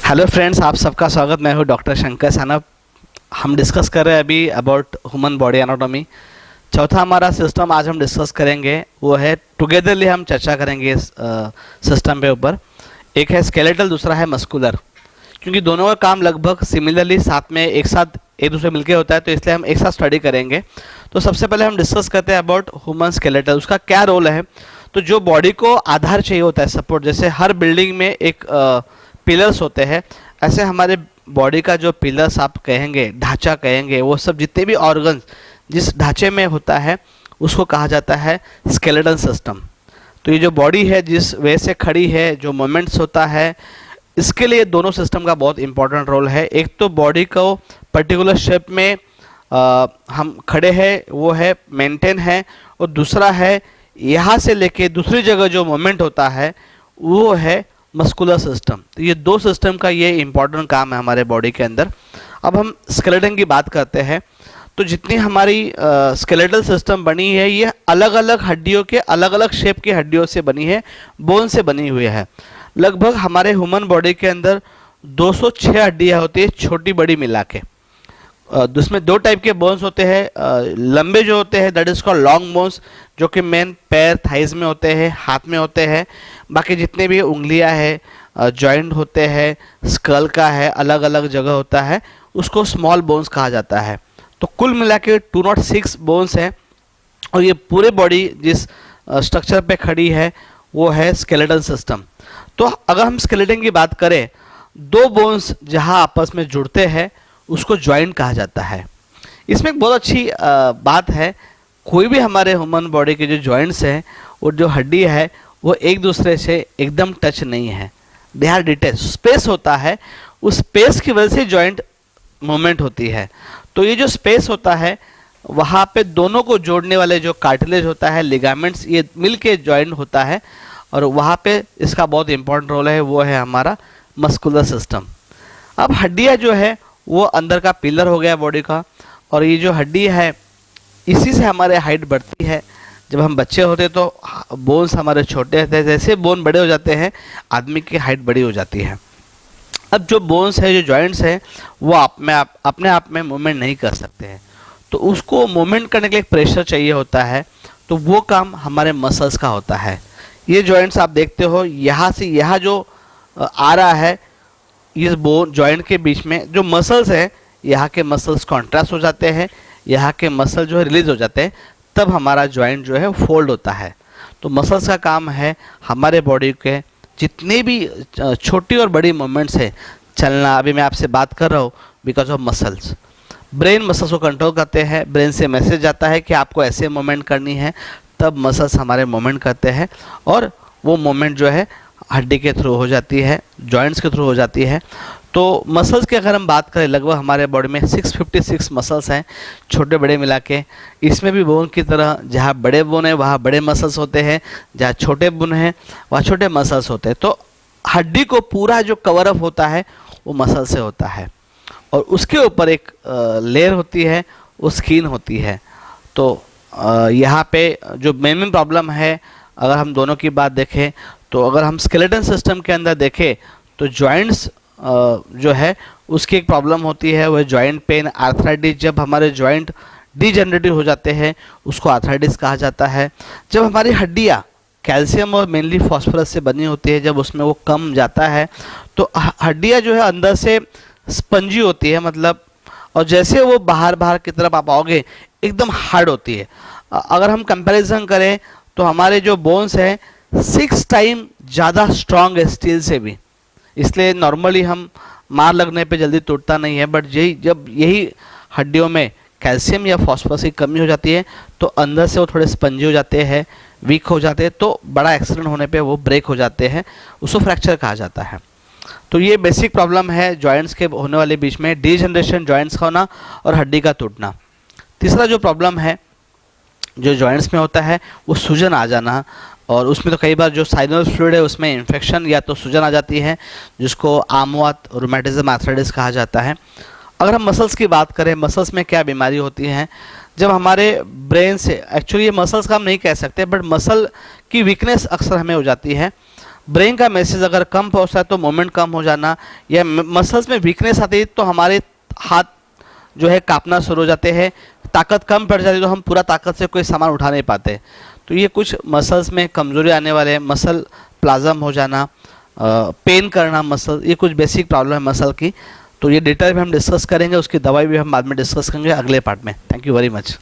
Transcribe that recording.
Hello friends, आप सबका स्वागत। मैं हूं डॉक्टर शंकर सानप। हम डिस्कस कर रहे हैं अभी अबाउट ह्यूमन बॉडी एनाटॉमी। चौथा हमारा सिस्टम आज हम डिस्कस करेंगे वो है, टुगेदरली हम चर्चा करेंगे इस सिस्टम पे ऊपर। एक है स्केलेटल, दूसरा है मस्कुलर। क्योंकि दोनों का काम लगभग सिमिलरली साथ में एक साथ एक दूसरे मिलके होता है, तो इसलिए हम एक साथ स्टडी करेंगे। तो सबसे पहले हम डिस्कस करते हैं अबाउट ह्यूमन स्केलेटल। उसका क्या रोल है? तो जो बॉडी को आधार चाहिए होता है, सपोर्ट, जैसे हर बिल्डिंग में एक पिलर्स होते हैं, ऐसे हमारे बॉडी का जो पिलर्स आप कहेंगे, ढांचा कहेंगे, वो सब जितने भी ऑर्गन्स जिस ढांचे में होता है उसको कहा जाता है स्केलेटल सिस्टम। तो ये जो बॉडी है जिस वे से खड़ी है, जो मोमेंट्स होता है, इसके लिए दोनों सिस्टम का बहुत इंपॉर्टेंट रोल है। एक तो बॉडी को पर्टिकुलर शेप में हम खड़े हैं वो है मेंटेन है, और दूसरा है यहाँ से लेके दूसरी जगह जो मोमेंट होता है वो है मस्कुलर सिस्टम। तो ये दो सिस्टम का ये इंपॉर्टेंट काम है हमारे बॉडी के अंदर। अब हम स्केलेटन की बात करते हैं। तो जितनी हमारी स्केलेटल सिस्टम बनी है, ये अलग अलग हड्डियों के, अलग अलग शेप की हड्डियों से बनी है, बोन से बनी हुई है। लगभग हमारे ह्यूमन बॉडी के अंदर 206 हड्डियाँ होती है, छोटी बड़ी मिला के। उसमें दो टाइप के बोन्स होते हैं। लंबे जो होते हैं that is called long bones, जो कि मेन पैर, थाइज में होते हैं, हाथ में होते हैं। बाकी जितने भी उंगलियां हैं, जॉइंट होते हैं, स्कल का है, अलग अलग जगह होता है, उसको स्मॉल बोन्स कहा जाता है। तो कुल मिला के 206 बोन्स हैं, और ये पूरे बॉडी जिस स्ट्रक्चर पे खड़ी है वो है स्केलेटल सिस्टम। तो अगर हम स्केलेटन की बात करें, दो बोन्स जहाँ आपस में जुड़ते हैं उसको जॉइंट कहा जाता है। इसमें एक बहुत अच्छी बात है, कोई भी हमारे ह्यूमन बॉडी के जो जॉइंट्स हैं और जो हड्डी है वो एक दूसरे से एकदम टच नहीं है, दे आर डिटैच। स्पेस होता है, उस स्पेस की वजह से जॉइंट मूवमेंट होती है। तो ये जो स्पेस होता है वहाँ पे दोनों को जोड़ने वाले जो कार्टिलेज होता है, लिगामेंट्स, ये मिल के जॉइंट होता है, और वहाँ पे इसका बहुत इंपॉर्टेंट रोल है, वो है हमारा मस्कुलर सिस्टम। अब हड्डियाँ जो है वो अंदर का पिलर हो गया बॉडी का, और ये जो हड्डी है इसी से हमारे हाइट बढ़ती है। जब हम बच्चे होते तो बोन्स हमारे छोटे होते हैं, जैसे बोन बड़े हो जाते हैं आदमी की हाइट बड़ी हो जाती है। अब जो बोन्स है, जो जॉइंट्स हैं, वो अपने आप में मूवमेंट नहीं कर सकते हैं, तो उसको मूवमेंट करने के लिए प्रेशर चाहिए होता है। तो वो काम हमारे मसल्स का होता है। ये जॉइंट्स आप देखते हो, यहाँ से यहाँ जो आ रहा है, इस बोन जॉइंट के बीच में जो मसल्स हैं, यहाँ के मसल्स कॉन्ट्रैक्ट हो जाते हैं, यहाँ के मसल जो है रिलीज हो जाते हैं, तब हमारा जॉइंट जो है फोल्ड होता है। तो मसल्स का काम है हमारे बॉडी के जितने भी छोटी और बड़ी मूवमेंट्स है, चलना। अभी मैं आपसे बात कर रहा हूँ because of muscles. Brain muscles को कंट्रोल करते हैं, ब्रेन से मैसेज जाता है कि आपको ऐसे मूवमेंट करनी है, तब मसल्स हमारे मूवमेंट करते हैं, और वो मूवमेंट जो है हड्डी के थ्रू हो जाती है, जॉइंट्स के थ्रू हो जाती है। तो मसल्स की अगर हम बात करें, लगभग हमारे बॉडी में 656 मसल्स हैं, छोटे बड़े मिला के। इसमें भी बोन की तरह जहाँ बड़े बोन है वहाँ बड़े मसल्स होते हैं, जहाँ छोटे बोन है वहाँ छोटे मसल्स होते हैं। तो हड्डी को पूरा जो कवर अप होता है वो मसल से होता है, और उसके ऊपर एक लेयर होती है, वो स्किन होती है। तो यहाँ पे जो मेन प्रॉब्लम है, अगर हम दोनों की बात देखें, तो अगर हम स्केलेटन सिस्टम के अंदर देखें तो जॉइंट्स जो है उसकी एक प्रॉब्लम होती है, वह जॉइंट पेन, आर्थराइटिस। जब हमारे जॉइंट डिजेनरेटिव हो जाते हैं उसको आर्थराइटिस कहा जाता है। जब हमारी हड्डियाँ कैल्शियम और मेनली फॉस्फोरस से बनी होती है, जब उसमें वो कम जाता है तो हड्डियाँ जो है अंदर से स्पंजी होती है, मतलब, और जैसे वो बाहर की तरफ आप आओगे एकदम हार्ड होती है। अगर हम कंपैरिजन करें तो हमारे जो बोन्स हैं 6 टाइम ज़्यादा स्ट्रॉन्ग है स्टील से भी, इसलिए नॉर्मली हम मार लगने पे जल्दी टूटता नहीं है। बट जब यही हड्डियों में कैल्शियम या फॉस्फोरस की कमी हो जाती है तो अंदर से वो थोड़े स्पंजी हो जाते हैं, वीक हो जाते हैं, तो बड़ा एक्सीडेंट होने पे वो ब्रेक हो जाते हैं, उसको फ्रैक्चर कहा जाता है। तो ये बेसिक प्रॉब्लम है जॉइंट्स के होने वाले बीच में, डीजनरेशन, जॉइंट्स का होना और हड्डी का टूटना। तीसरा जो प्रॉब्लम है जो जॉइंट्स में होता है वो सूजन आ जाना, और उसमें तो कई बार जो साइनस फ्लूइड है उसमें इन्फेक्शन या तो सूजन आ जाती है, जिसको आमवात, रूमेटिज्म, आर्थराइटिस कहा जाता है। अगर हम मसल्स की बात करें, मसल्स में क्या बीमारी होती है? जब हमारे ब्रेन से, एक्चुअली ये मसल्स का हम नहीं कह सकते, बट मसल की वीकनेस अक्सर हमें हो जाती है। ब्रेन का मैसेज अगर कम पहुंचता है तो मोमेंट कम हो जाना, या मसल्स में वीकनेस आती है तो हमारे हाथ जो है कांपना शुरू हो जाते हैं, ताकत कम पड़ जाती है तो हम पूरा ताकत से कोई सामान उठा नहीं पाते। तो ये कुछ मसल्स में कमज़ोरी आने वाले हैं, मसल प्लाज्म हो जाना, पेन करना मसल, ये कुछ बेसिक प्रॉब्लम है मसल की। तो ये डिटेल में हम डिस्कस करेंगे, उसकी दवाई भी हम बाद में डिस्कस करेंगे अगले पार्ट में। Thank you very much.